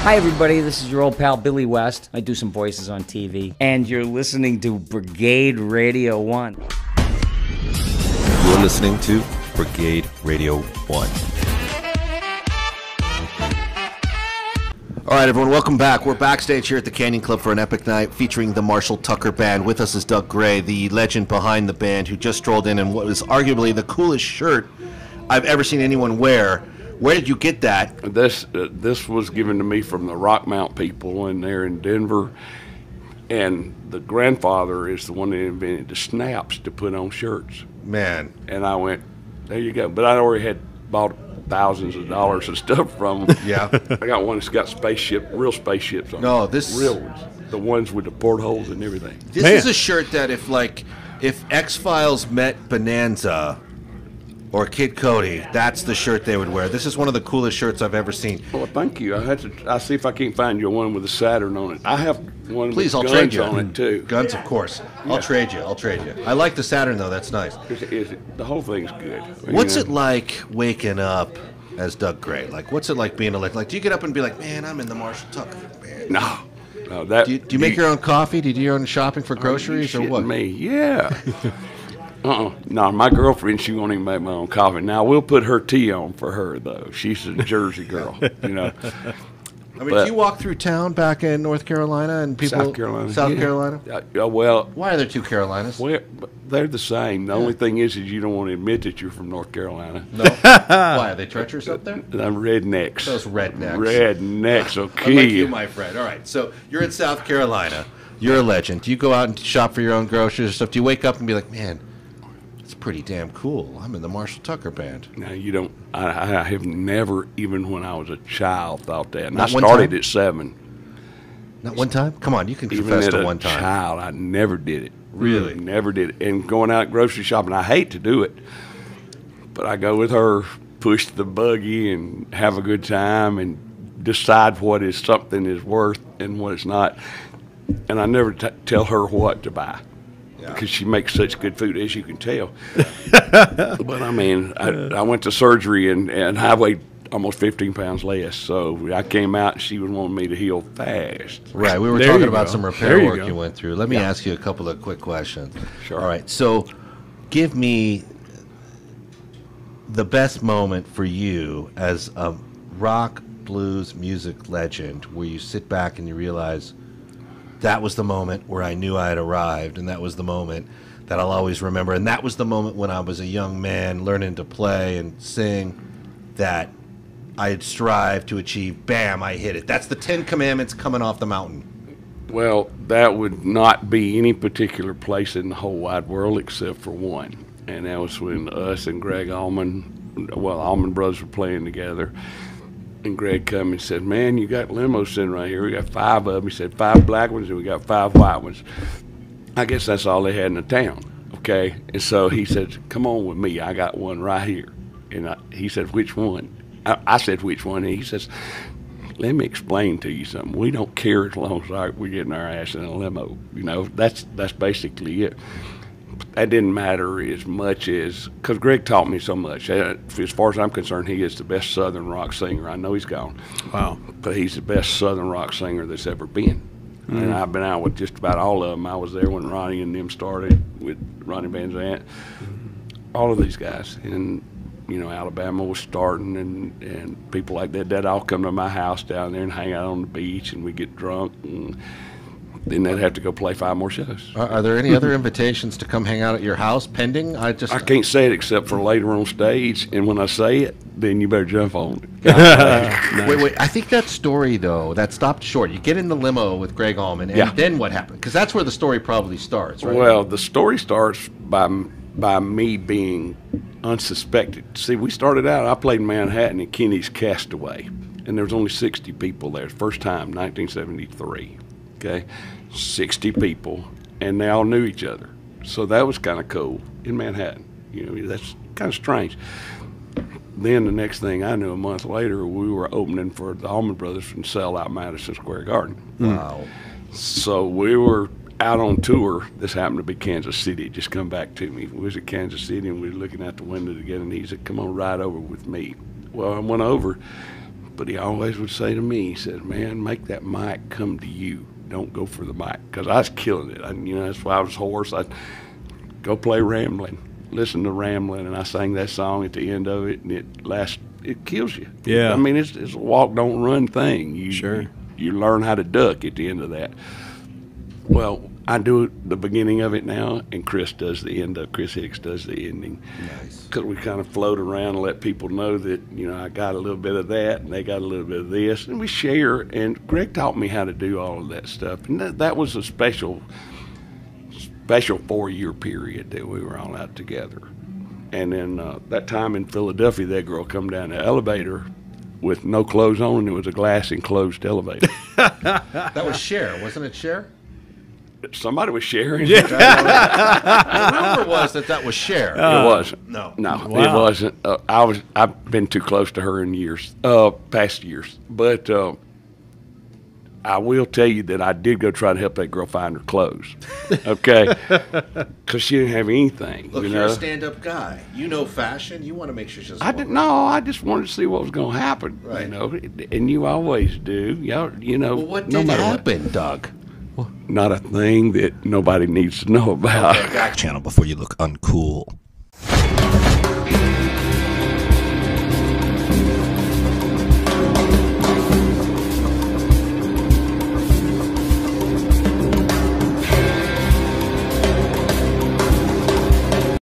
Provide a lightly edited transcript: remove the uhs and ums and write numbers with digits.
Hi, everybody. This is your old pal, Billy West. I do some voices on TV. And you're listening to Brigade-Radio-One. You're listening to Brigade-Radio-One. All right, everyone, welcome back. We're backstage here at the Canyon Club for an epic night featuring the Marshall Tucker Band. With us is Doug Gray, the legend behind the band, who just strolled in what is arguably the coolest shirt I've ever seen anyone wear. Where did you get that? This was given to me from the Rockmount people, and they're in Denver. And the grandfather is the one that invented the snaps to put on shirts. Man. And I went, there you go. But I already had bought thousands of dollars of stuff from them. Yeah. I got one that's got real spaceships on it. No, this real ones. The ones with the portholes and everything. This is a shirt that if X-Files met Bonanza or Kid Cody, that's the shirt they would wear. This is one of the coolest shirts I've ever seen. Well, thank you. I'll see if I can't find you one with a Saturn on it. I have one Please, with I'll guns trade you. on it, too. Guns, of course. Yeah. I'll trade you. I like the Saturn, though. That's nice. The whole thing's good. What's it like waking up as Doug Gray? Like, what's it like being a like? Do you get up and be like, man, I'm in the Marshall Tucker band? No. Do you make your own coffee? Do you do your own shopping for groceries or what? Me, yeah. No, my girlfriend, she won't even make my own coffee. Now, we'll put her tea on for her, though. She's a Jersey girl, I mean, do you walk through town back in North Carolina and people... South Carolina. Carolina? Well... Why are there two Carolinas? Well, they're the same. The only thing is you don't want to admit that you're from North Carolina. No. Why? Are they treacherous up there? I'm rednecks. Those rednecks. Rednecks will kill Unlike you. you, my friend. All right, so you're in South Carolina. You're a legend. Do you go out and shop for your own groceries or stuff? Do you wake up and be like, man... It's pretty damn cool. I'm in the Marshall Tucker band. No, you don't. I have never, even when I was a child, thought that. And Not I one started time? at 7. Not one time? Come on, you can Even confess as to a one time. child, I never did it. Really? Never did it. And going out grocery shopping, I hate to do it, but I go with her, push the buggy, and have a good time, and decide what is something is worth and what it's not. And I never tell her what to buy. Because she makes such good food, as you can tell. But I mean, I went to surgery and I weighed almost 15 pounds less. So I came out and she was wanting me to heal fast. Right, we were There talking you about go. some repair There you work go. you went through. Let me ask you a couple of quick questions. Sure. All right, so give me the best moment for you as a rock blues music legend where you sit back and you realize that was the moment where I knew I had arrived, and that was the moment that I'll always remember. And that was the moment when I was a young man learning to play and sing that I had strived to achieve. Bam, I hit it. That's the 10 Commandments coming off the mountain. Well, that would not be any particular place in the whole wide world except for one. And that was when us and Greg Allman, Allman Brothers were playing together. And Greg come and said, man, you got limos sitting right here. We got 5 of them. He said, 5 black ones and we got 5 white ones. I guess that's all they had in the town, okay? And so he said, come on with me. I got one right here. And he said, which one? I said, which one? And he says, let me explain to you something. We don't care as long as we're getting our ass in a limo. You know, that's basically it. That didn't matter as much as, because Greg taught me so much. As far as I'm concerned, he is the best Southern rock singer. I know he's gone. Wow. But he's the best Southern rock singer that's ever been. Mm-hmm. And I've been out with just about all of them. I was there when Ronnie and them started with Ronnie Van Zant. All of these guys. And, you know, Alabama was starting and people like that. They'd all come to my house down there and hang out on the beach and we'd get drunk. And then they'd have to go play 5 more shows. Are there any other invitations to come hang out at your house pending? I can't say it except for later on stage, and when I say it, then you better jump on it. Wait, I think that story, though, that stopped short. You get in the limo with Greg Allman, and then what happened? Because that's where the story probably starts, right? Well, the story starts by me being unsuspected. See, we started out, I played in Manhattan at Kenny's Castaway, and there was only 60 people there. First time, 1973, okay? 60 people, and they all knew each other. So that was kind of cool in Manhattan. You know, that's kind of strange. Then the next thing I knew, a month later, we were opening for the Allman Brothers and sell out Madison Square Garden. Wow. So we were out on tour. This happened to be Kansas City. It just come back to me. We was at Kansas City, and we were looking out the window together, and he said, come on, ride over with me. Well, I went over, But he always would say to me, he said, man, make that mic come to you. Don't go for the mic. Because I was killing it. That's why I was hoarse. I'd go play Ramblin', listen to Ramblin', and I sang that song at the end of it, and it kills you. Yeah. I mean, it's a walk, don't run thing. You learn how to duck at the end of that. Well, I do the beginning of it now, and Chris does the end of. Chris Hicks does the ending. Nice. Because we kind of float around and let people know that I got a little bit of that, and they got a little bit of this, and we share. And Greg taught me how to do all of that stuff, and that was a special 4-year period that we were all out together. And then that time in Philadelphia, that girl come down the elevator with no clothes on, and it was a glass enclosed elevator. That was Cher, wasn't it Cher? Somebody was sharing. The rumor was that was Cher. It wasn't. No. No, Wow. it wasn't. I've been too close to her in past years. But I will tell you that I did go try to help that girl find her clothes. Okay? Because she didn't have anything. Look, you're a stand-up guy. You know fashion. You want to make sure she doesn't. I didn't know. I just wanted to see what was going to happen. Right. And you always do. Well, what no did matter happen, Doug? Not a thing that nobody needs to know about. Okay, gotcha. Channel before you look uncool.